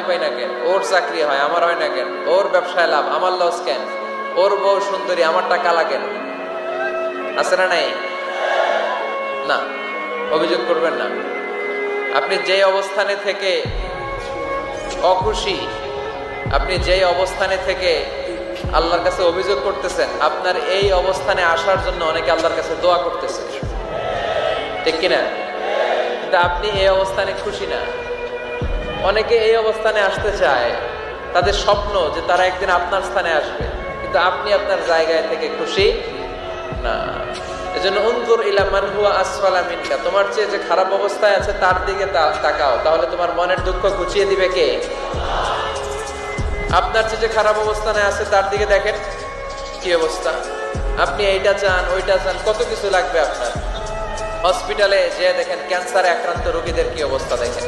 পাই না কেন, ওর চাকরি হয় আমার হয় না কেন, ওর ব্যবসায় লাভ আমার লস কেন, ওর বউ সুন্দরী আমার টাকা লাগে না, আছে না নাই? না, অভিযোগ করবেন না। আপনি যে অবস্থানে থেকে অখুশি, আপনি যেই অবস্থানে থেকে আল্লাহর কাছে অভিযোগ করতেছেন, আপনার এই অবস্থানে আসার জন্য অনেকে আল্লাহর কাছে দোয়া করতেছে, ঠিক কিনা? কিন্তু আপনি এই অবস্থানে খুশি না। অনেকে এই অবস্থানে আসতে চায়, তাদের স্বপ্ন যে তারা একদিন আপনার স্থানে আসবে, কিন্তু আপনি আপনার জায়গায় থেকে খুশি না। এজন্য উনজুর ইলা মান হুয়া আসফালা মিনকা, তোমার চেয়ে যে খারাপ অবস্থায় আছে তার দিকে তাকাও, তাহলে তোমার মনের দুঃখ ঘুচিয়ে দিবে কে? আপনার চেয়ে যে খারাপ অবস্থানে আছে তার দিকে দেখেন কি অবস্থা। আপনি এইটা চান ওইটা চান, কত কিছু লাগবে আপনার। হসপিটালে যে দেখেন ক্যান্সারে আক্রান্ত রোগীদের কি অবস্থা দেখেন।